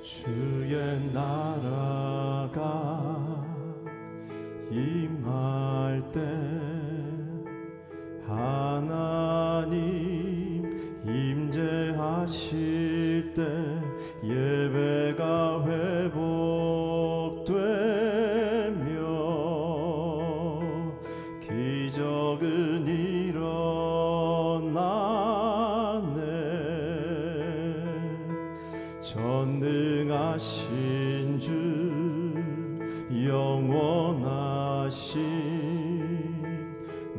주의 나라가 임할 때 하나님 임재하실 때 예배가 회복되며 기적은 일어나네. 전능하신 주 영원하신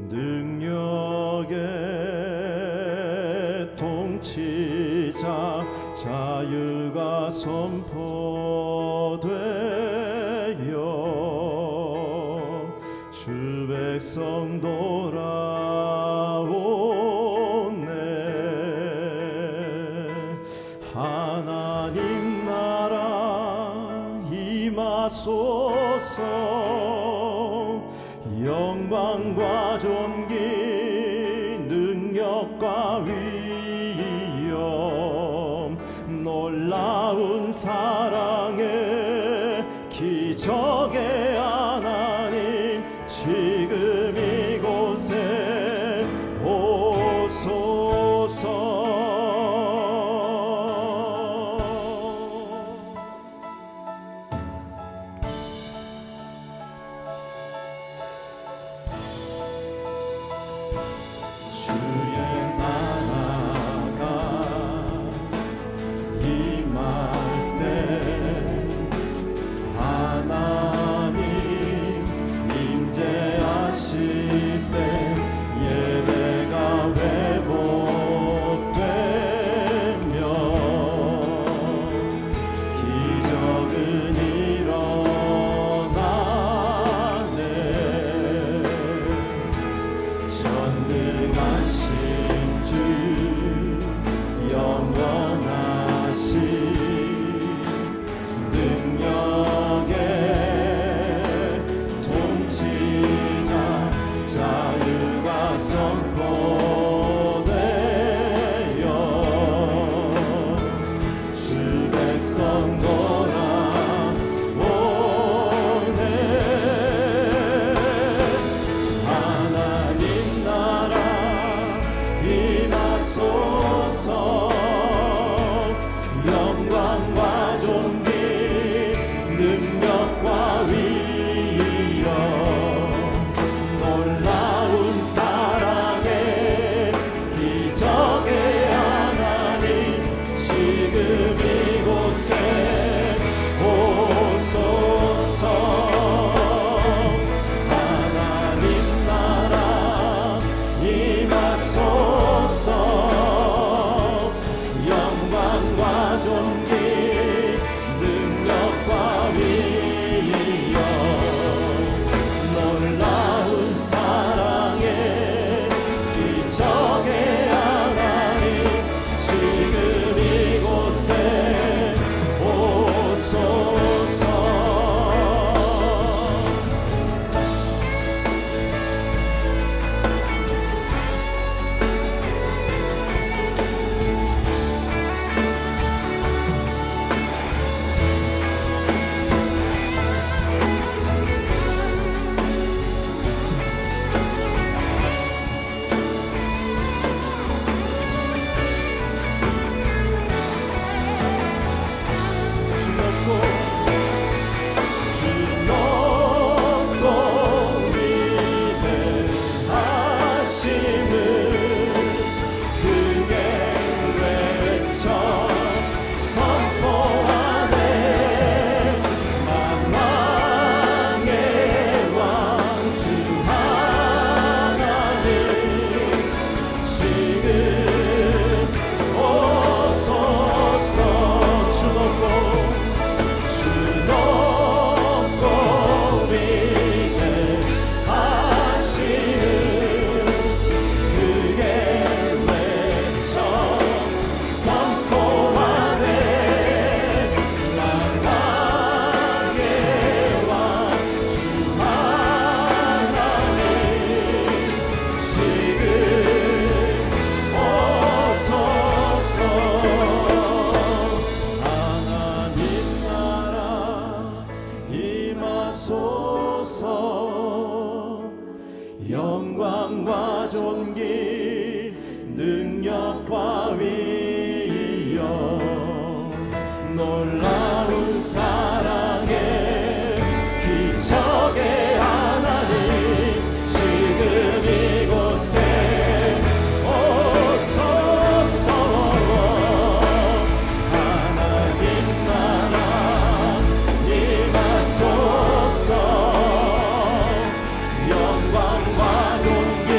능력의 통치자 자유가 선포되어 주 백성 돌아오네. 하나님 나라 임하소서. 영광과 존귀 능력과 위엄 놀라운 사랑의 기적의 하나님 지금 이곳에 오소서. 주의 나라가 임할 때 하나님 임재하실 때 예배가 회복되며 기적은 일어나네. 전능하신 주 영원하신 능력의 통치자 자유가 선포되어 주 백성 돌아오네. 하나님 나라 임하소서. 영광과 존귀 능력과 위엄 놀라운 사랑의 기적의 하나님 지금 이곳에 오소서. 하나님 나라 임하소서. 영광과 존귀 능력과 위엄 놀라운 사랑의 기적의 하나님 지금 이곳에 오소서. 놀라운 사랑의 기적의 하나님 지금 이곳에 오소서 하나님 나라 임하소서 영광과 존귀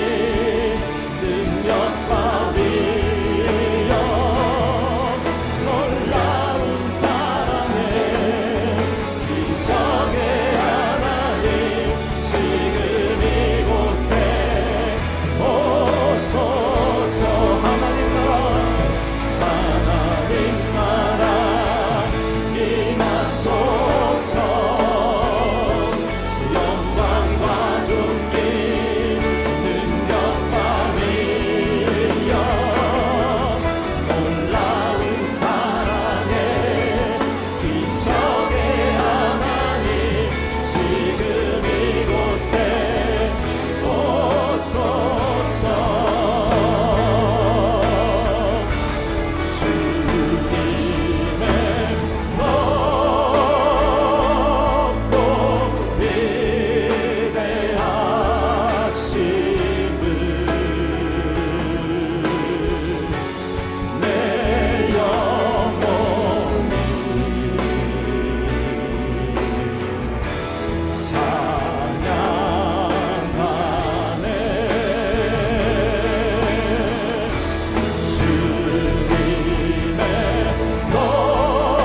능력과 위엄 놀라운 사랑의 기적의 하나님 지금 이곳에 오소서 하나님 나라 임하소서 영광과 존귀 능력과 위엄 놀라운 사랑의 기적의 하나님 지금 이곳에 오소서 주님의 높고 위대하심을 내 영혼이 찬양하네 주님의 높고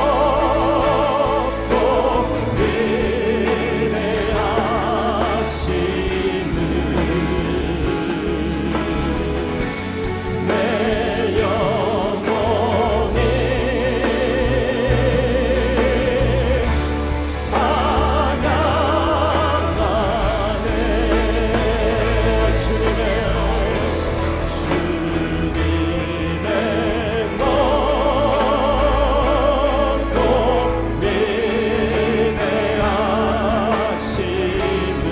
위대하심을 내 영혼이 찬양하네 주님의 높고 위대하심을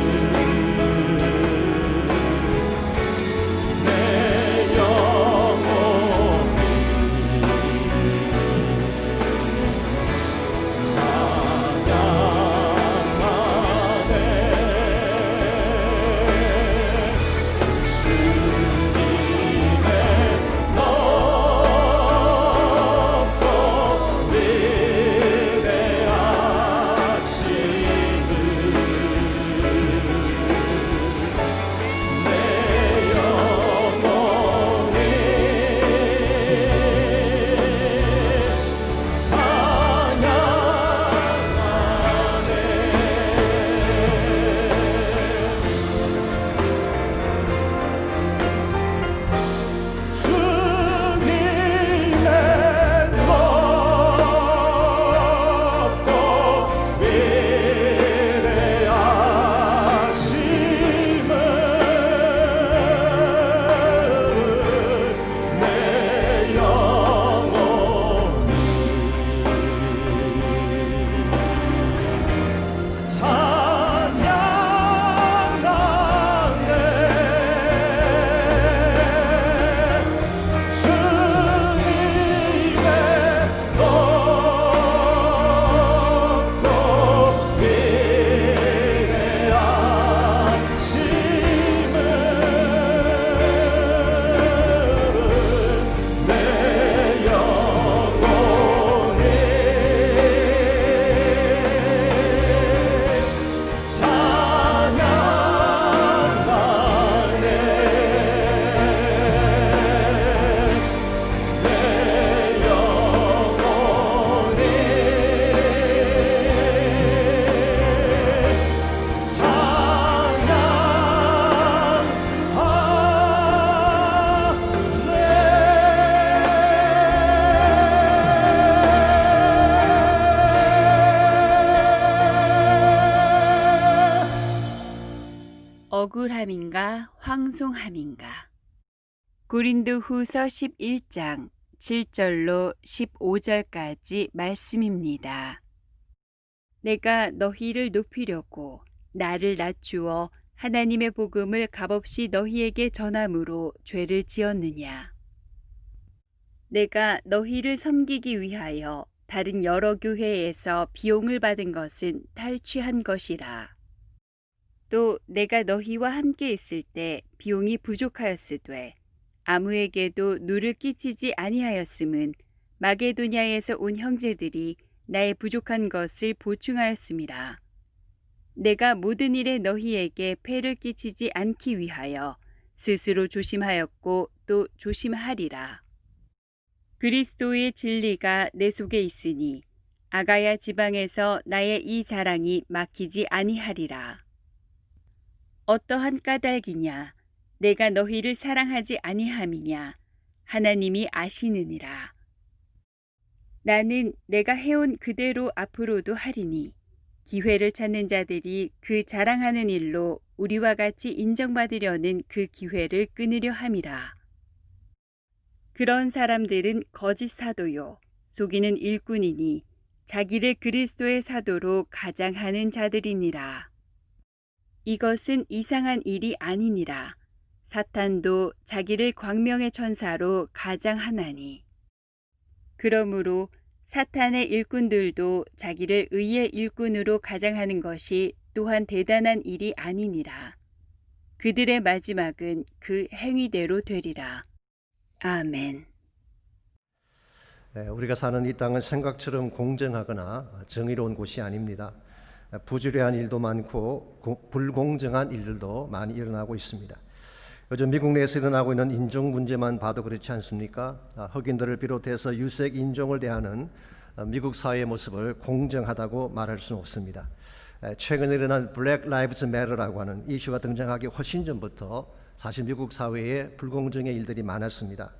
내 영혼이 찬양하네 주님의 높고 위대하심을 내 영혼이 주님의 높고 위대하심을 내 영혼이 찬양하네 주님의 높고 위대하심을 내 영혼이 찬양하네 내 영혼이 억울함인가 황송함인가. 고린도후서 11장 7절로 15절까지 말씀입니다. 내가 너희를 높이려고 나를 낮추어 하나님의 복음을 값없이 너희에게 전함으로 죄를 지었느냐. 내가 너희를 섬기기 위하여 다른 여러 교회에서 비용을 받은 것은 탈취한 것이라. 또 내가 너희와 함께 있을 때 비용이 부족하였으되 아무에게도 누를 끼치지 아니하였음은 마게도냐에서 온 형제들이 나의 부족한 것을 보충하였음이라. 내가 모든 일에 너희에게 폐를 끼치지 않기 위하여 스스로 조심하였고 또 조심하리라. 그리스도의 진리가 내 속에 있으니 아가야 지방에서 나의 이 자랑이 막히지 아니하리라. 어떠한 까닭이냐 내가 너희를 사랑하지 아니함이냐 하나님이 아시느니라. 나는 내가 해온 그대로 앞으로도 하리니 기회를 찾는 자들이 그 자랑하는 일로 우리와 같이 인정받으려는 그 기회를 끊으려 함이라. 그런 사람들은 거짓 사도요 속이는 일꾼이니 자기를 그리스도의 사도로 가장하는 자들이니라. 이것은 이상한 일이 아니니라. 사탄도 자기를 광명의 천사로 가장하나니. 그러므로 사탄의 일꾼들도 자기를 의의 일꾼으로 가장하는 것이 또한 대단한 일이 아니니라. 그들의 마지막은 그 행위대로 되리라. 아멘. 우리가 사는 이 땅은 생각처럼 공정하거나 정의로운 곳이 아닙니다. 부주의한 일도 많고 불공정한 일들도 많이 일어나고 있습니다. 요즘 미국 내에서 일어나고 있는 인종 문제만 봐도 그렇지 않습니까? 흑인들을 비롯해서 유색 인종을 대하는 미국 사회의 모습을 공정하다고 말할 수는 없습니다. 최근에 일어난 Black Lives Matter라고 하는 이슈가 등장하기 훨씬 전부터 사실 미국 사회에 불공정의 일들이 많았습니다.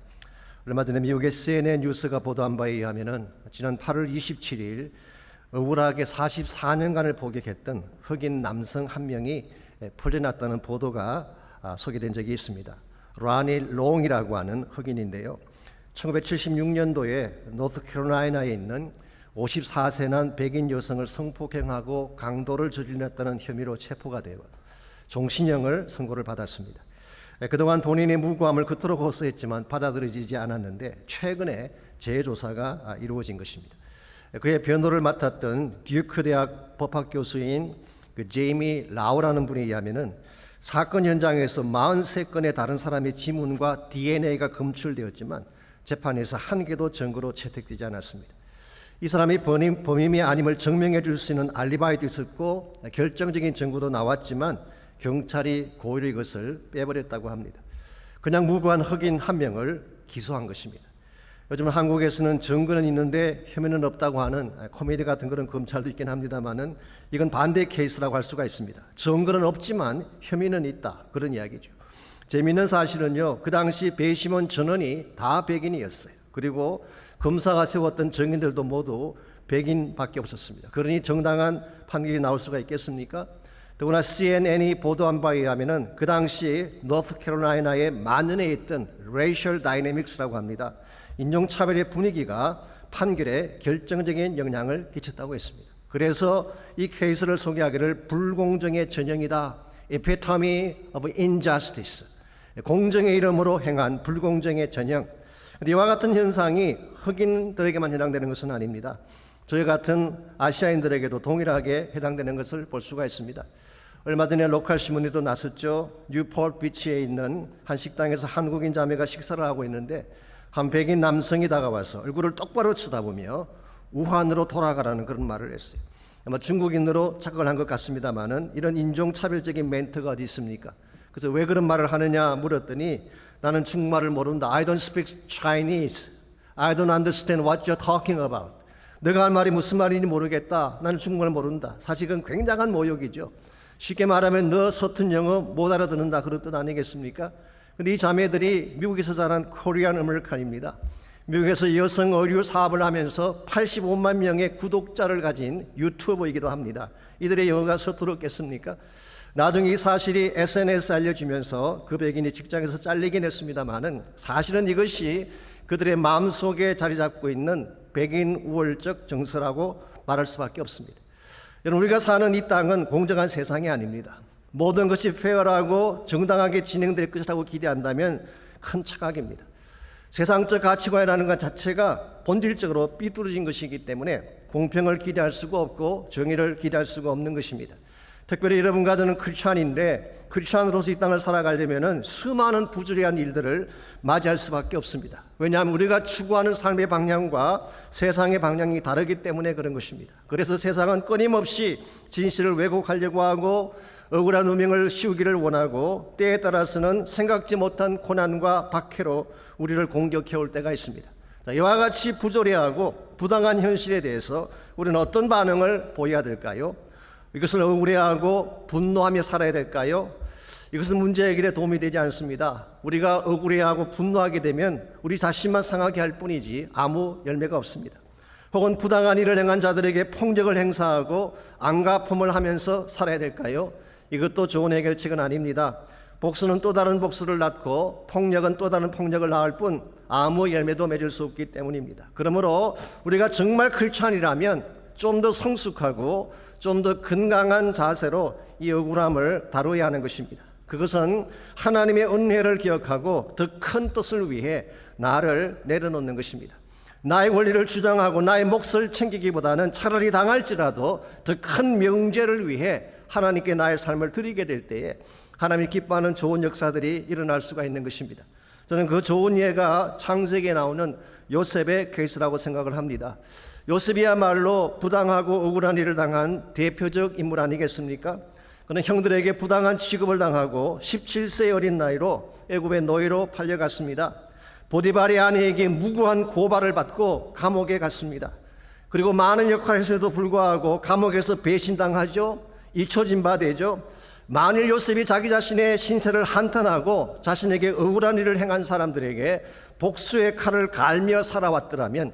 얼마 전에 미국의 CNN 뉴스가 보도한 바에 의하면 지난 8월 27일 억울하게 44년간을 복역했던 흑인 남성 한 명이 풀려났다는 보도가 소개된 적이 있습니다. 라니 롱이라고 하는 흑인인데요. 1976년도에 노스캐롤라이나에 있는 54세 난 백인 여성을 성폭행하고 강도를 저질렀다는 혐의로 체포가 되어 종신형을 선고를 받았습니다. 그동안 본인의 무고함을 그토록 호소했지만 받아들여지지 않았는데 최근에 재조사가 이루어진 것입니다. 그의 변호를 맡았던 듀크 대학 법학 교수인 제이미 라우라는 분에 의하면은 사건 현장에서 43건의 다른 사람의 지문과 DNA가 검출되었지만 재판에서 한 개도 증거로 채택되지 않았습니다. 이 사람이 범인이 아님을 증명해 줄 수 있는 알리바이도 있었고 결정적인 증거도 나왔지만 경찰이 고의로 이것을 빼버렸다고 합니다. 그냥 무고한 흑인 한 명을 기소한 것입니다. 요즘 한국에서는 증거는 있는데 혐의는 없다고 하는 코미디 같은 그런 검찰도 있긴 합니다만은 이건 반대 케이스라고 할 수가 있습니다. 증거는 없지만 혐의는 있다, 그런 이야기죠. 재미있는 사실은요, 그 당시 배심원 전원이 다 백인이었어요. 그리고 검사가 세웠던 증인들도 모두 백인밖에 없었습니다. 그러니 정당한 판결이 나올 수가 있겠습니까? 더구나 CNN이 보도한 바에 의하면 그 당시 노스캐롤라이나의 만연해 있던 레이셜 다이내믹스라고 합니다. 인종차별의 분위기가 판결에 결정적인 영향을 끼쳤다고 했습니다. 그래서 이 케이스를 소개하기를 불공정의 전형이다, Epitome of Injustice, 공정의 이름으로 행한 불공정의 전형. 이와 같은 현상이 흑인들에게만 해당되는 것은 아닙니다. 저희 같은 아시아인들에게도 동일하게 해당되는 것을 볼 수가 있습니다. 얼마 전에 로컬 신문에도 났었죠. 뉴포트 비치에 있는 한 식당에서 한국인 자매가 식사를 하고 있는데 한 백인 남성이 다가와서 얼굴을 똑바로 쳐다보며 우한으로 돌아가라는 그런 말을 했어요. 아마 중국인으로 착각을 한 것 같습니다만은 이런 인종차별적인 멘트가 어디 있습니까? 그래서 왜 그런 말을 하느냐 물었더니 나는 중국말을 모른다. I don't speak Chinese. I don't understand what you're talking about. 내가 할 말이 무슨 말인지 모르겠다. 나는 중국말을 모른다. 사실은 굉장한 모욕이죠. 쉽게 말하면 너 서툰 영어 못 알아듣는다, 그런 뜻 아니겠습니까? 근데 이 자매들이 미국에서 자란 코리안 아메리칸입니다. 미국에서 여성 의류 사업을 하면서 85만 명의 구독자를 가진 유튜버이기도 합니다. 이들의 영어가 서투르겠습니까? 나중에 이 사실이 SNS에 알려지면서 그 백인이 직장에서 잘리긴 했습니다만은 사실은 이것이 그들의 마음속에 자리 잡고 있는 백인 우월적 정서라고 말할 수밖에 없습니다. 여러분, 우리가 사는 이 땅은 공정한 세상이 아닙니다. 모든 것이 페어라고 정당하게 진행될 것이라고 기대한다면 큰 착각입니다. 세상적 가치관이라는 것 자체가 본질적으로 삐뚤어진 것이기 때문에 공평을 기대할 수가 없고 정의를 기대할 수가 없는 것입니다. 특별히 여러분과 저는 크리스찬인데 크리스찬으로서 이 땅을 살아가려면 수많은 부조리한 일들을 맞이할 수밖에 없습니다. 왜냐하면 우리가 추구하는 삶의 방향과 세상의 방향이 다르기 때문에 그런 것입니다. 그래서 세상은 끊임없이 진실을 왜곡하려고 하고 억울한 누명을 씌우기를 원하고 때에 따라서는 생각지 못한 고난과 박해로 우리를 공격해올 때가 있습니다. 이와 같이 부조리하고 부당한 현실에 대해서 우리는 어떤 반응을 보여야 될까요? 이것을 억울해하고 분노하며 살아야 될까요? 이것은 문제 해결에 도움이 되지 않습니다. 우리가 억울해하고 분노하게 되면 우리 자신만 상하게 할 뿐이지 아무 열매가 없습니다. 혹은 부당한 일을 행한 자들에게 폭력을 행사하고 안갚음을 하면서 살아야 될까요? 이것도 좋은 해결책은 아닙니다. 복수는 또 다른 복수를 낳고 폭력은 또 다른 폭력을 낳을 뿐 아무 열매도 맺을 수 없기 때문입니다. 그러므로 우리가 정말 크리스찬이라면 좀 더 성숙하고 좀 더 건강한 자세로 이 억울함을 다루어야 하는 것입니다. 그것은 하나님의 은혜를 기억하고 더 큰 뜻을 위해 나를 내려놓는 것입니다. 나의 권리를 주장하고 나의 몫을 챙기기보다는 차라리 당할지라도 더 큰 명제를 위해 하나님께 나의 삶을 드리게 될 때에 하나님이 기뻐하는 좋은 역사들이 일어날 수가 있는 것입니다. 저는 그 좋은 예가 창세기에 나오는 요셉의 케이스라고 생각을 합니다. 요셉이야말로 부당하고 억울한 일을 당한 대표적 인물 아니겠습니까? 그는 형들에게 부당한 취급을 당하고 17세의 어린 나이로 애굽의 노예로 팔려갔습니다. 보디발의 아내에게 무고한 고발을 받고 감옥에 갔습니다. 그리고 많은 역할을 했음에도 불구하고 감옥에서 배신당하죠. 잊혀진 바 되죠. 만일 요셉이 자기 자신의 신세를 한탄하고 자신에게 억울한 일을 행한 사람들에게 복수의 칼을 갈며 살아왔더라면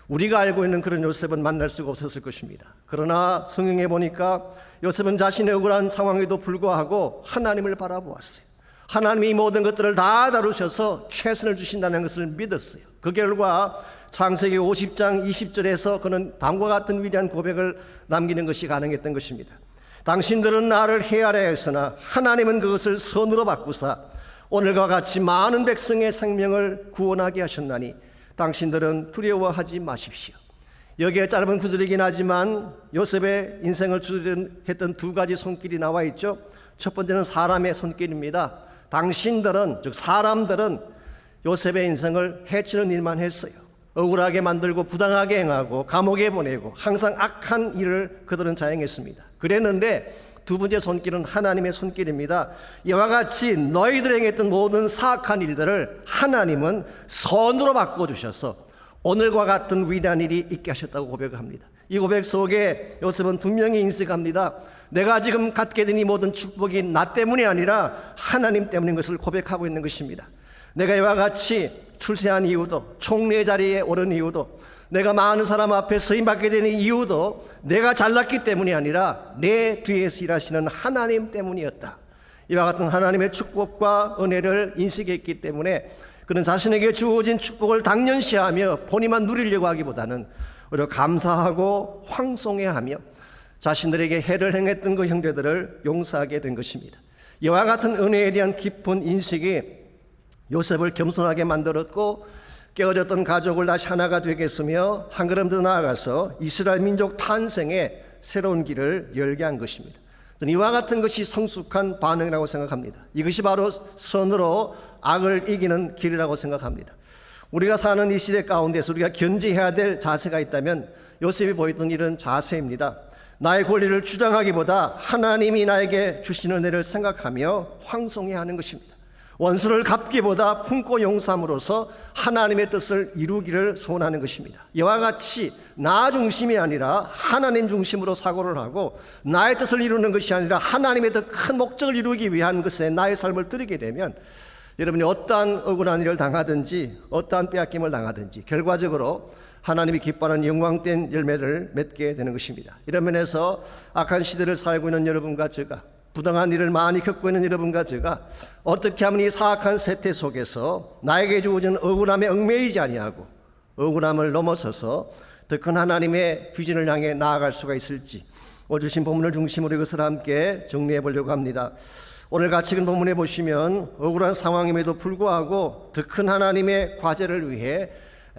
우리가 알고 있는 그런 요셉은 만날 수가 없었을 것입니다. 그러나 성경에 보니까 요셉은 자신의 억울한 상황에도 불구하고 하나님을 바라보았어요. 하나님이 이 모든 것들을 다 다루셔서 최선을 주신다는 것을 믿었어요. 그 결과 창세기 50장 20절에서 그는 다음과 같은 위대한 고백을 남기는 것이 가능했던 것입니다. 당신들은 나를 해하려 했으나 하나님은 그것을 선으로 바꾸사 오늘과 같이 많은 백성의 생명을 구원하게 하셨나니 당신들은 두려워하지 마십시오. 여기에 짧은 구절이긴 하지만 요셉의 인생을 주둔했던 두 가지 손길이 나와 있죠. 첫 번째는 사람의 손길입니다. 당신들은, 즉 사람들은 요셉의 인생을 해치는 일만 했어요. 억울하게 만들고 부당하게 행하고 감옥에 보내고 항상 악한 일을 그들은 자행했습니다. 그랬는데 두 번째 손길은 하나님의 손길입니다. 이와 같이 너희들이 행했던 모든 사악한 일들을 하나님은 선으로 바꿔주셔서 오늘과 같은 위대한 일이 있게 하셨다고 고백을 합니다. 이 고백 속에 요셉은 분명히 인식합니다. 내가 지금 갖게 된 이 모든 축복이 나 때문이 아니라 하나님 때문인 것을 고백하고 있는 것입니다. 내가 이와 같이 출세한 이유도, 총리의 자리에 오른 이유도, 내가 많은 사람 앞에 서임받게 되는 이유도 내가 잘났기 때문이 아니라 내 뒤에서 일하시는 하나님 때문이었다. 이와 같은 하나님의 축복과 은혜를 인식했기 때문에 그는 자신에게 주어진 축복을 당연시하며 본인만 누리려고 하기보다는 오히려 감사하고 황송해하며 자신들에게 해를 행했던 그 형제들을 용서하게 된 것입니다. 이와 같은 은혜에 대한 깊은 인식이 요셉을 겸손하게 만들었고 깨어졌던 가족을 다시 하나가 되게 했으며 한 걸음 더 나아가서 이스라엘 민족 탄생의 새로운 길을 열게 한 것입니다. 저는 이와 같은 것이 성숙한 반응이라고 생각합니다. 이것이 바로 선으로 악을 이기는 길이라고 생각합니다. 우리가 사는 이 시대 가운데서 우리가 견지해야 될 자세가 있다면 요셉이 보였던 이런 자세입니다. 나의 권리를 주장하기보다 하나님이 나에게 주시는 은혜를 생각하며 황송해야 하는 것입니다. 원수를 갚기보다 품고 용서함으로써 하나님의 뜻을 이루기를 소원하는 것입니다. 이와 같이 나 중심이 아니라 하나님 중심으로 사고를 하고 나의 뜻을 이루는 것이 아니라 하나님의 더 큰 목적을 이루기 위한 것에 나의 삶을 드리게 되면 여러분이 어떠한 억울한 일을 당하든지 어떠한 빼앗김을 당하든지 결과적으로 하나님이 기뻐하는 영광된 열매를 맺게 되는 것입니다. 이런 면에서 악한 시대를 살고 있는 여러분과 제가, 부당한 일을 많이 겪고 있는 여러분과 제가 어떻게 하면 이 사악한 세태 속에서 나에게 주어진 억울함에 얽매이지 아니하고 억울함을 넘어서서 더 큰 하나님의 비전을 향해 나아갈 수가 있을지 오늘 주신 본문을 중심으로 이것을 함께 정리해 보려고 합니다. 오늘 같이 읽은 본문에 보시면 억울한 상황임에도 불구하고 더 큰 하나님의 과제를 위해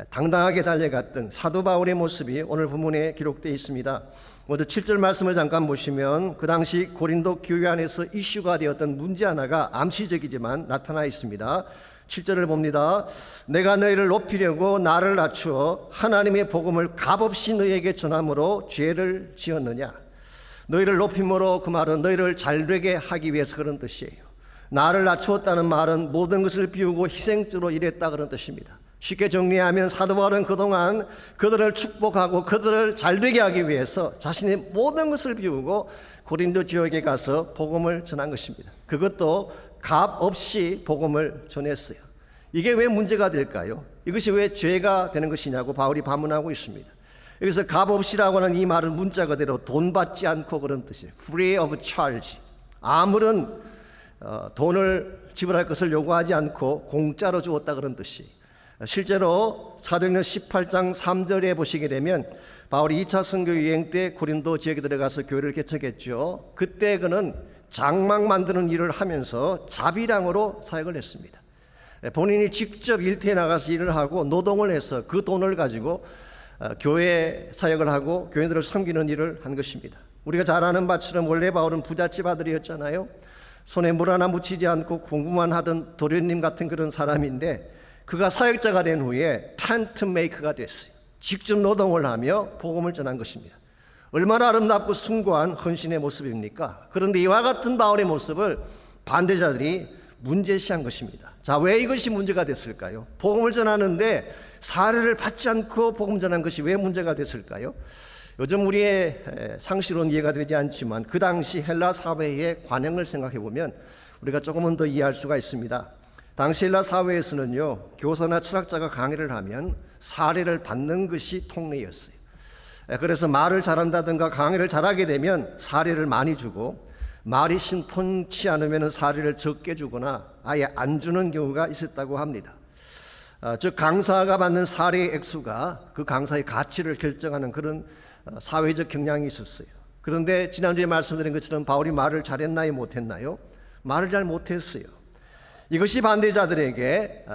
당당하게 달려갔던 사도 바울의 모습이 오늘 본문에 기록되어 있습니다. 먼저 7절 말씀을 잠깐 보시면 그 당시 고린도 교회 안에서 이슈가 되었던 문제 하나가 암시적이지만 나타나 있습니다. 7절을 봅니다. 내가 너희를 높이려고 나를 낮추어 하나님의 복음을 값없이 너희에게 전함으로 죄를 지었느냐. 너희를 높임으로 그 말은 너희를 잘되게 하기 위해서 그런 뜻이에요. 나를 낮추었다는 말은 모든 것을 비우고 희생적으로 일했다 그런 뜻입니다. 쉽게 정리하면 사도 바울은 그동안 그들을 축복하고 그들을 잘되게 하기 위해서 자신의 모든 것을 비우고 고린도 지역에 가서 복음을 전한 것입니다. 그것도 값 없이 복음을 전했어요. 이게 왜 문제가 될까요? 이것이 왜 죄가 되는 것이냐고 바울이 반문하고 있습니다. 여기서 값 없이라고 하는 이 말은 문자 그대로 돈 받지 않고 그런 뜻이에요. Free of charge. 아무런 돈을 지불할 것을 요구하지 않고 공짜로 주었다 그런 뜻이. 실제로 사도행전 18장 3절에 보시게 되면 바울이 2차 선교 유행 때 고린도 지역에 들어가서 교회를 개척했죠. 그때 그는 장막 만드는 일을 하면서 자비량으로 사역을 했습니다. 본인이 직접 일터에 나가서 일을 하고 노동을 해서 그 돈을 가지고 교회 사역을 하고 교인들을 섬기는 일을 한 것입니다. 우리가 잘 아는 바처럼 원래 바울은 부잣집 아들이었잖아요. 손에 물 하나 묻히지 않고 공부만 하던 도련님 같은 그런 사람인데 그가 사역자가 된 후에 텐트 메이커가 됐어요. 직접 노동을 하며 복음을 전한 것입니다. 얼마나 아름답고 숭고한 헌신의 모습입니까? 그런데 이와 같은 바울의 모습을 반대자들이 문제시한 것입니다. 자, 왜 이것이 문제가 됐을까요? 복음을 전하는데 사례를 받지 않고 복음 전한 것이 왜 문제가 됐을까요? 요즘 우리의 상식으로는 이해가 되지 않지만 그 당시 헬라 사회의 관행을 생각해 보면 우리가 조금은 더 이해할 수가 있습니다. 당시 헬라 사회에서는요, 교사나 철학자가 강의를 하면 사례를 받는 것이 통례였어요. 그래서 말을 잘한다든가 강의를 잘하게 되면 사례를 많이 주고 말이 신통치 않으면 사례를 적게 주거나 아예 안 주는 경우가 있었다고 합니다. 즉 강사가 받는 사례의 액수가 그 강사의 가치를 결정하는 그런 사회적 경향이 있었어요. 그런데 지난주에 말씀드린 것처럼 바울이 말을 잘했나요 못했나요? 말을 잘 못했어요. 이것이 반대자들에게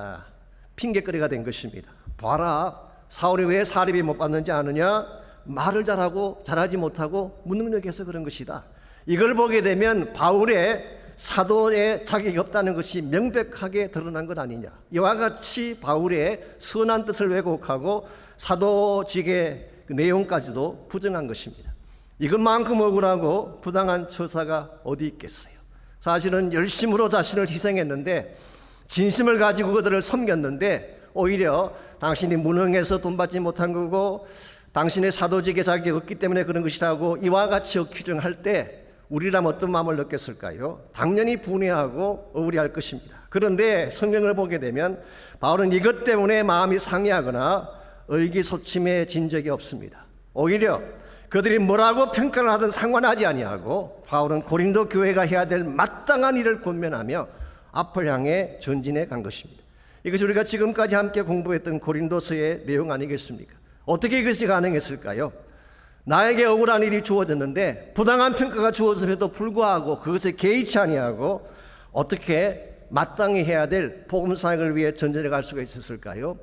핑계거리가 된 것입니다. 봐라, 사울이 왜 사립이 못 받는지 아느냐? 말을 잘하고 잘하지 못하고 무능력해서 그런 것이다. 이걸 보게 되면 바울의 사도의 자격이 없다는 것이 명백하게 드러난 것 아니냐. 이와 같이 바울의 선한 뜻을 왜곡하고 사도직의 그 내용까지도 부정한 것입니다. 이것만큼 억울하고 부당한 처사가 어디 있겠어요. 사실은 열심으로 자신을 희생했는데 진심을 가지고 그들을 섬겼는데 오히려 당신이 무능해서 돈 받지 못한 거고 당신의 사도직의 자격이 없기 때문에 그런 것이라고 이와 같이 규정할 때 우리라면 어떤 마음을 느꼈을까요? 당연히 분해하고 억울해할 것입니다. 그런데 성경을 보게 되면 바울은 이것 때문에 마음이 상해하거나 의기소침해진 적이 없습니다. 오히려 그들이 뭐라고 평가를 하든 상관하지 아니하고 바울은 고린도 교회가 해야 될 마땅한 일을 권면하며 앞을 향해 전진해 간 것입니다. 이것이 우리가 지금까지 함께 공부했던 고린도서의 내용 아니겠습니까? 어떻게 이것이 가능했을까요? 나에게 억울한 일이 주어졌는데 부당한 평가가 주어짐에도 불구하고 그것에 개의치 아니하고 어떻게 마땅히 해야 될 복음 사역을 위해 전진해 갈 수가 있었을까요?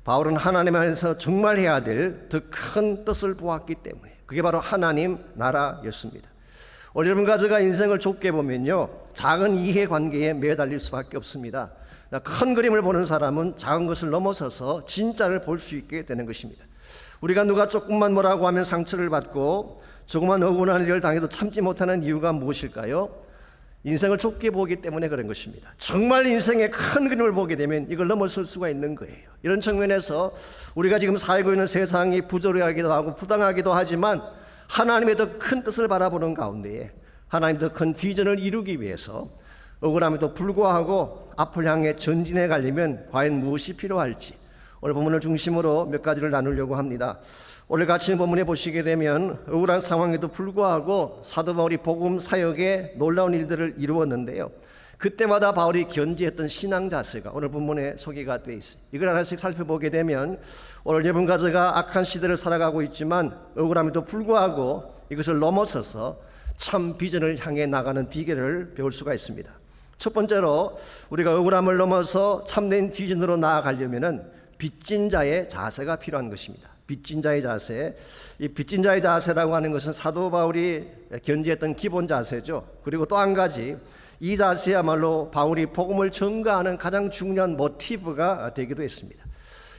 바울은 하나님 안에서 정말 해야 될 더 큰 뜻을 보았기 때문에 그게 바로 하나님 나라였습니다. 오늘 여러분 가져가 인생을 좁게 보면요, 작은 이해관계에 매달릴 수밖에 없습니다. 큰 그림을 보는 사람은 작은 것을 넘어서서 진짜를 볼 수 있게 되는 것입니다. 우리가 누가 조금만 뭐라고 하면 상처를 받고 조그만 억울한 일을 당해도 참지 못하는 이유가 무엇일까요? 인생을 좁게 보기 때문에 그런 것입니다. 정말 인생의 큰 그림을 보게 되면 이걸 넘어설 수가 있는 거예요. 이런 측면에서 우리가 지금 살고 있는 세상이 부조리하기도 하고 부당하기도 하지만 하나님의 더 큰 뜻을 바라보는 가운데에 하나님 더 큰 비전을 이루기 위해서 억울함에도 불구하고 앞을 향해 전진해 가려면 과연 무엇이 필요할지 오늘 본문을 중심으로 몇 가지를 나누려고 합니다. 오늘 같이 본문에 보시게 되면 억울한 상황에도 불구하고 사도 바울이 복음 사역에 놀라운 일들을 이루었는데요. 그때마다 바울이 견지했던 신앙 자세가 오늘 본문에 소개가 되어 있어요. 이걸 하나씩 살펴보게 되면 오늘 여러분 가정가 악한 시대를 살아가고 있지만 억울함에도 불구하고 이것을 넘어서서 참 비전을 향해 나가는 비결을 배울 수가 있습니다. 첫 번째로 우리가 억울함을 넘어서 참된 비전으로 나아가려면은 빚진 자의 자세가 필요한 것입니다. 빚진 자의 자세. 이 빚진 자의 자세라고 하는 것은 사도 바울이 견지했던 기본 자세죠. 그리고 또 한 가지, 이 자세야말로 바울이 복음을 전가하는 가장 중요한 모티브가 되기도 했습니다.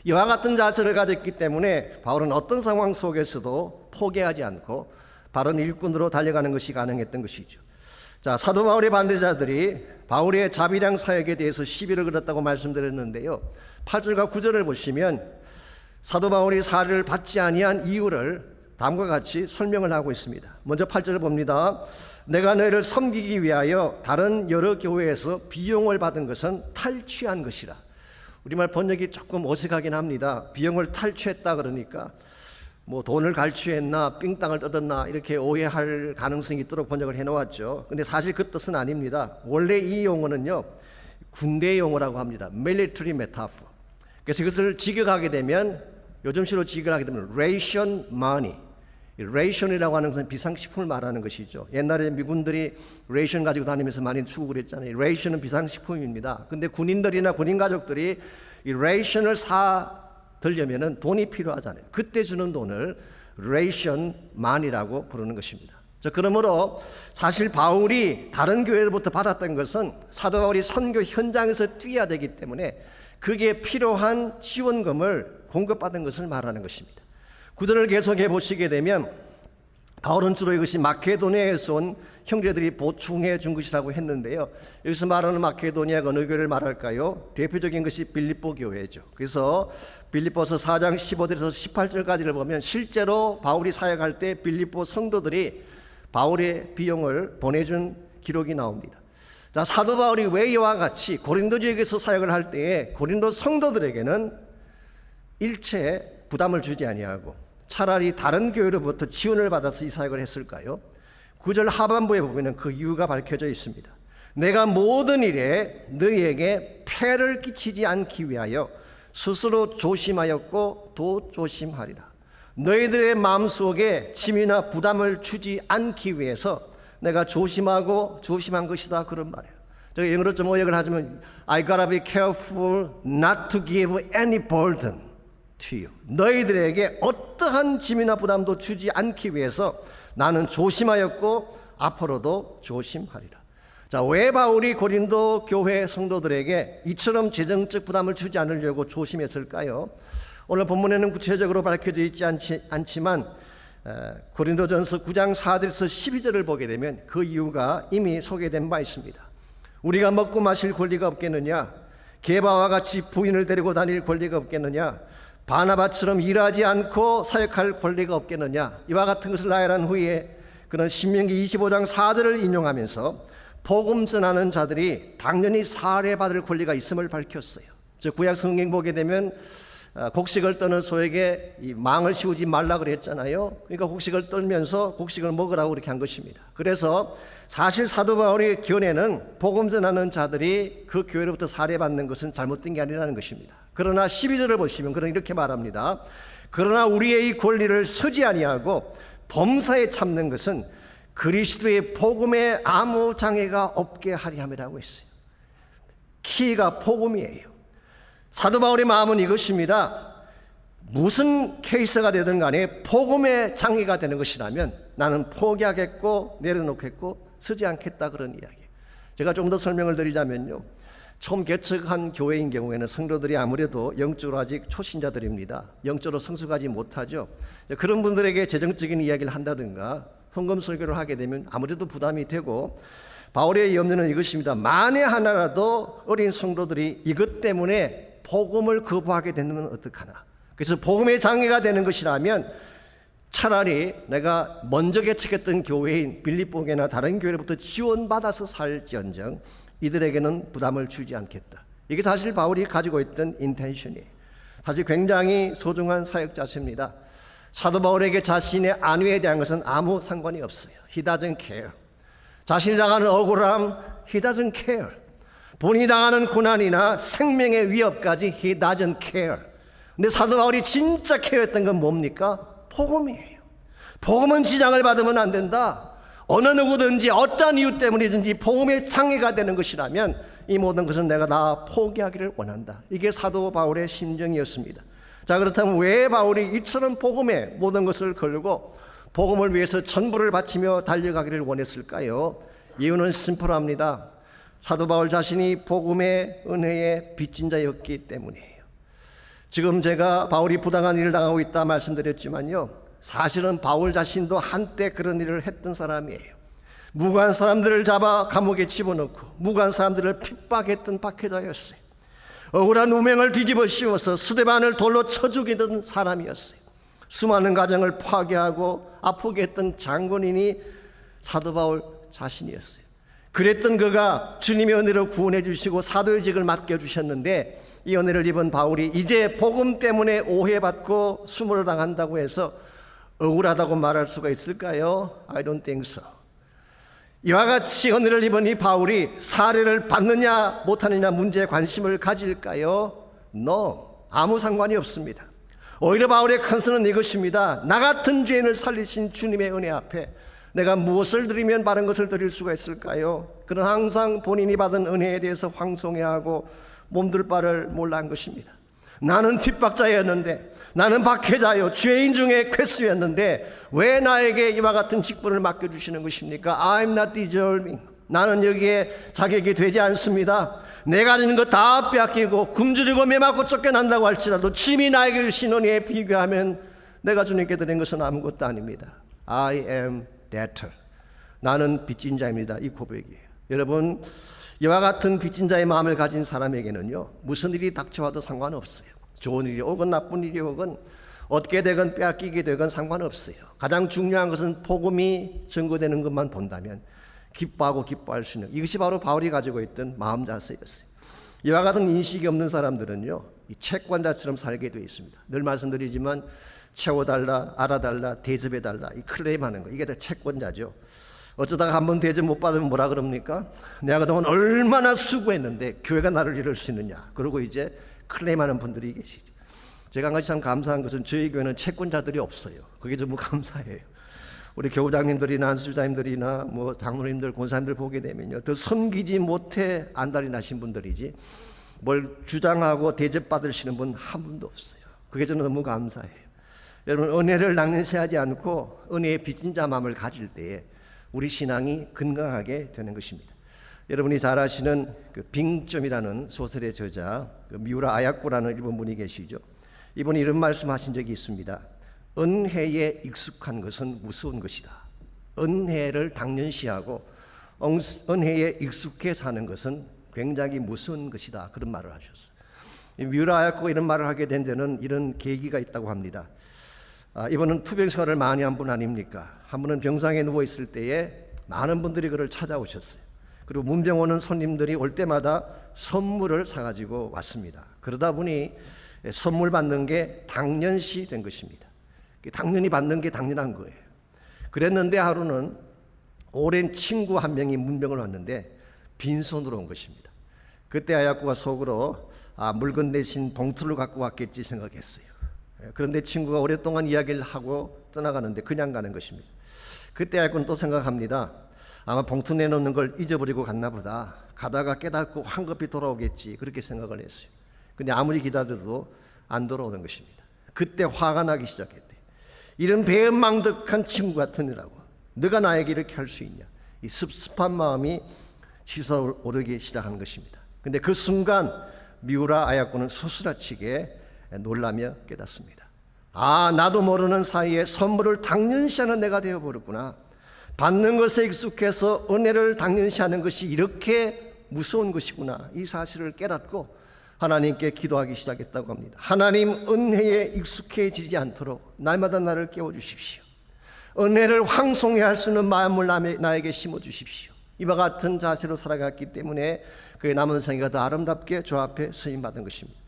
이와 같은 자세를 가졌기 때문에 바울은 어떤 상황 속에서도 포기하지 않고 바른 일꾼으로 달려가는 것이 가능했던 것이죠. 자, 사도 바울의 반대자들이 바울의 자비량 사역에 대해서 시비를 걸었다고 말씀드렸는데요. 8절과 9절을 보시면 사도 바울이 사례를 받지 아니한 이유를 다음과 같이 설명을 하고 있습니다. 먼저 8절을 봅니다. 내가 너희를 섬기기 위하여 다른 여러 교회에서 비용을 받은 것은 탈취한 것이라. 우리말 번역이 조금 어색하긴 합니다. 비용을 탈취했다 그러니까 뭐 돈을 갈취했나 삥땅을 뜯었나 이렇게 오해할 가능성이 있도록 번역을 해놓았죠. 근데 사실 그 뜻은 아닙니다. 원래 이 용어는요, 군대 용어라고 합니다. military metaphor. 그래서 이것을 직역하게 되면, 요즘식으로 직역하게 되면 ration money. 레이션이라고 하는 것은 비상식품을 말하는 것이죠. 옛날에 미군들이 레이션 가지고 다니면서 많이 주고 그랬잖아요. 레이션은 비상식품입니다. 근데 군인들이나 군인 가족들이 이 레이션을 사들려면 돈이 필요하잖아요. 그때 주는 돈을 레이션 만이라고 부르는 것입니다. 자, 그러므로 사실 바울이 다른 교회로부터 받았던 것은 사도 바울이 선교 현장에서 뛰어야 되기 때문에 그게 필요한 지원금을 공급받은 것을 말하는 것입니다. 구절을 계속해 보시게 되면 바울은 주로 이것이 마케도니아에서 온 형제들이 보충해 준 것이라고 했는데요. 여기서 말하는 마케도니아가 어느 교회를 말할까요? 대표적인 것이 빌립보 교회죠. 그래서 빌립보서 4장 15절에서 18절까지를 보면 실제로 바울이 사역할 때 빌립보 성도들이 바울의 비용을 보내준 기록이 나옵니다. 자, 사도 바울이 왜 이와 같이 고린도 지역에서 사역을 할 때에 고린도 성도들에게는 일체 부담을 주지 아니하고 차라리 다른 교회로부터 지원을 받아서 이 사역을 했을까요? 9절 하반부에 보면 그 이유가 밝혀져 있습니다. 내가 모든 일에 너희에게 폐를 끼치지 않기 위하여 스스로 조심하였고 또 조심하리라. 너희들의 마음속에 짐이나 부담을 주지 않기 위해서 내가 조심하고 조심한 것이다, 그런 말이에요. 제가 영어로 좀 어역을 하자면 I gotta be careful not to give any burden to you. 너희들에게 어떠한 짐이나 부담도 주지 않기 위해서 나는 조심하였고 앞으로도 조심하리라. 자, 왜 바울이 고린도 교회 성도들에게 이처럼 재정적 부담을 주지 않으려고 조심했을까요? 오늘 본문에는 구체적으로 밝혀져 있지 않지만 고린도전서 9장 4절에서 12절을 보게 되면 그 이유가 이미 소개된 바 있습니다. 우리가 먹고 마실 권리가 없겠느냐? 게바와 같이 부인을 데리고 다닐 권리가 없겠느냐? 바나바처럼 일하지 않고 사역할 권리가 없겠느냐? 이와 같은 것을 나열한 후에 그는 신명기 25장 4절을 인용하면서 복음 전하는 자들이 당연히 살해받을 권리가 있음을 밝혔어요. 즉 구약 성경 보게 되면 곡식을 떠는 소에게 이 망을 씌우지 말라 그랬잖아요. 그러니까 곡식을 떨면서 곡식을 먹으라고 그렇게 한 것입니다. 그래서 사실 사도 바울의 견해는 복음 전하는 자들이 그 교회로부터 살해받는 것은 잘못된 게 아니라는 것입니다. 그러나 12절을 보시면 그는 이렇게 말합니다. 그러나 우리의 이 권리를 서지 아니하고 범사에 참는 것은 그리스도의 복음에 아무 장애가 없게 하리 함이라고 했어요. 키가 복음이에요. 사도 바울의 마음은 이것입니다. 무슨 케이스가 되든 간에 복음의 장애가 되는 것이라면 나는 포기하겠고 내려놓겠고 서지 않겠다, 그런 이야기. 제가 좀 더 설명을 드리자면요, 처음 개척한 교회인 경우에는 성도들이 아무래도 영적으로 아직 초신자들입니다. 영적으로 성숙하지 못하죠. 그런 분들에게 재정적인 이야기를 한다든가 헌금 설교를 하게 되면 아무래도 부담이 되고, 바울의 염려는 이것입니다. 만에 하나라도 어린 성도들이 이것 때문에 복음을 거부하게 되면 어떡하나. 그래서 복음의 장애가 되는 것이라면 차라리 내가 먼저 개척했던 교회인 빌립보교나 다른 교회로부터 지원받아서 살지언정 이들에게는 부담을 주지 않겠다. 이게 사실 바울이 가지고 있던 인텐션이에요. 사실 굉장히 소중한 사역자십니다. 사도 바울에게 자신의 안위에 대한 것은 아무 상관이 없어요. He doesn't care. 자신이 당하는 억울함, He doesn't care. 본인이 당하는 고난이나 생명의 위협까지 He doesn't care. 근데 사도 바울이 진짜 케어했던 건 뭡니까? 복음이에요. 복음은 지장을 받으면 안 된다. 어느 누구든지 어떠한 이유 때문이든지 복음의 장애가 되는 것이라면 이 모든 것은 내가 다 포기하기를 원한다. 이게 사도 바울의 심정이었습니다. 자, 그렇다면 왜 바울이 이처럼 복음에 모든 것을 걸고 복음을 위해서 전부를 바치며 달려가기를 원했을까요? 이유는 심플합니다. 사도 바울 자신이 복음의 은혜의 빚진 자였기 때문이에요. 지금 제가 바울이 부당한 일을 당하고 있다 말씀드렸지만요, 사실은 바울 자신도 한때 그런 일을 했던 사람이에요. 무고한 사람들을 잡아 감옥에 집어넣고 무고한 사람들을 핍박했던 박해자였어요. 억울한 운명을 뒤집어 씌워서 스데반을 돌로 쳐 죽이던 사람이었어요. 수많은 가정을 파괴하고 아프게 했던 장본인이 사도 바울 자신이었어요. 그랬던 그가 주님의 은혜로 구원해 주시고 사도의 직을 맡겨주셨는데, 이 은혜를 입은 바울이 이제 복음 때문에 오해받고 수모를 당한다고 해서 억울하다고 말할 수가 있을까요? I don't think so. 이와 같이 은혜를 입은 이 바울이 사례를 받느냐 못하느냐 문제에 관심을 가질까요? No, 아무 상관이 없습니다. 오히려 바울의 컨선은 이것입니다. 나 같은 죄인을 살리신 주님의 은혜 앞에 내가 무엇을 드리면 바른 것을 드릴 수가 있을까요? 그는 항상 본인이 받은 은혜에 대해서 황송해하고 몸둘 바를 몰라 한 것입니다. 나는 핍박자였는데, 나는 박해자요 죄인 중에 괴수였는데 왜 나에게 이와 같은 직분을 맡겨주시는 것입니까? I'm not deserving. 나는 여기에 자격이 되지 않습니다. 내가 가진 것 다 빼앗기고 굶주리고 매맞고 쫓겨난다고 할지라도 주님이 나에게 주신 은혜에 비교하면 내가 주님께 드린 것은 아무것도 아닙니다. I am debtor. 나는 빚진 자입니다. 이 고백이에요. 여러분, 이와 같은 빚진 자의 마음을 가진 사람에게는요, 무슨 일이 닥쳐와도 상관없어요. 좋은 일이 오건 나쁜 일이 오건 얻게 되건 빼앗기게 되건 상관없어요. 가장 중요한 것은 복음이 증거되는 것만 본다면 기뻐하고 기뻐할 수 있는, 이것이 바로 바울이 가지고 있던 마음 자세였어요. 이와 같은 인식이 없는 사람들은요, 이 채권자처럼 살게 되어 있습니다. 늘 말씀드리지만 채워달라, 알아달라, 대접해달라, 이 클레임하는 거, 이게 다 채권자죠. 어쩌다가 한번 대접 못 받으면 뭐라 그럽니까? 내가 그동안 얼마나 수고했는데 교회가 나를 이럴 수 있느냐. 그러고 이제 클레임하는 분들이 계시죠. 제가 한 가지 참 감사한 것은 저희 교회는 채권자들이 없어요. 그게 너무 감사해요. 우리 교우장님들이나 안수자님들이나 뭐 장로님들, 권사님들 보게 되면요, 더 섬기지 못해 안달이 나신 분들이지 뭘 주장하고 대접받으시는 분 한 분도 없어요. 그게 저는 너무 감사해요. 여러분, 은혜를 낭년시하지 않고 은혜의 빚진 자 마음을 가질 때에 우리 신앙이 건강하게 되는 것입니다. 여러분이 잘 아시는 그 빙점이라는 소설의 저자 미우라 아야코라는 일본 분이 계시죠. 이분이 이런 말씀하신 적이 있습니다. 은혜에 익숙한 것은 무서운 것이다. 은혜를 당연시하고 은혜에 익숙해 사는 것은 굉장히 무서운 것이다. 그런 말을 하셨어요. 미우라 아야코가 이런 말을 하게 된 데는 이런 계기가 있다고 합니다. 이분은 투병 생활을 많이 한 분 아닙니까? 한 분은 병상에 누워 있을 때에 많은 분들이 그를 찾아오셨어요. 그리고 문병 오는 손님들이 올 때마다 선물을 사가지고 왔습니다. 그러다 보니 선물 받는 게 당연시 된 것입니다. 당연히 받는 게 당연한 거예요. 그랬는데 하루는 오랜 친구 한 명이 문병을 왔는데 빈손으로 온 것입니다. 그때 아야코가 속으로 물건 대신 봉투를 갖고 왔겠지 생각했어요. 그런데 친구가 오랫동안 이야기를 하고 떠나가는데 그냥 가는 것입니다. 그때 아야코는 또 생각합니다. 아마 봉투 내놓는 걸 잊어버리고 갔나 보다. 가다가 깨닫고 황급히 돌아오겠지, 그렇게 생각을 했어요. 근데 아무리 기다려도 안 돌아오는 것입니다. 그때 화가 나기 시작했대. 이런 배은망덕한 친구 같으니라고 너가 나에게 이렇게 할 수 있냐. 이 습습한 마음이 치솟아오르기 시작한 것입니다. 근데 그 순간 미우라 아야코는 소스라치게 놀라며 깨닫습니다. 나도 모르는 사이에 선물을 당연시하는 내가 되어버렸구나. 받는 것에 익숙해서 은혜를 당연시하는 것이 이렇게 무서운 것이구나. 이 사실을 깨닫고 하나님께 기도하기 시작했다고 합니다. 하나님, 은혜에 익숙해지지 않도록 날마다 나를 깨워주십시오. 은혜를 황송해할 수 있는 마음을 나에게 심어주십시오. 이와 같은 자세로 살아갔기 때문에 그의 남은 생애가 더 아름답게 주 앞에 쓰임받은 것입니다.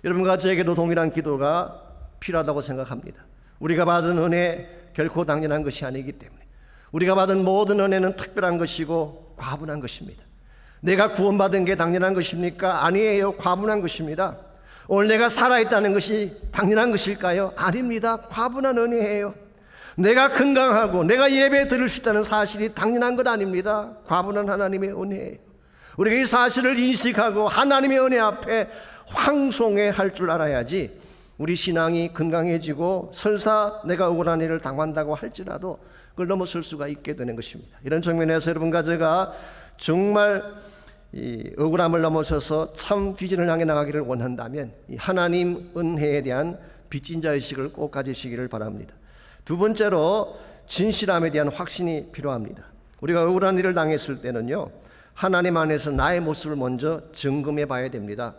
여러분과 저에게도 동일한 기도가 필요하다고 생각합니다. 우리가 받은 은혜 결코 당연한 것이 아니기 때문에 우리가 받은 모든 은혜는 특별한 것이고 과분한 것입니다. 내가 구원받은 게 당연한 것입니까? 아니에요. 과분한 것입니다. 오늘 내가 살아있다는 것이 당연한 것일까요? 아닙니다. 과분한 은혜예요. 내가 건강하고 내가 예배 드릴 수 있다는 사실이 당연한 것 아닙니다. 과분한 하나님의 은혜예요. 우리가 이 사실을 인식하고 하나님의 은혜 앞에 황송해할 줄 알아야지 우리 신앙이 건강해지고 설사 내가 억울한 일을 당한다고 할지라도 그걸 넘어설 수가 있게 되는 것입니다. 이런 측면에서 여러분과 제가 정말 이 억울함을 넘어서서 참 비전을 향해 나가기를 원한다면 이 하나님 은혜에 대한 빚진 자의식을 꼭 가지시기를 바랍니다. 두 번째로 진실함에 대한 확신이 필요합니다. 우리가 억울한 일을 당했을 때는요, 하나님 안에서 나의 모습을 먼저 점검해 봐야 됩니다.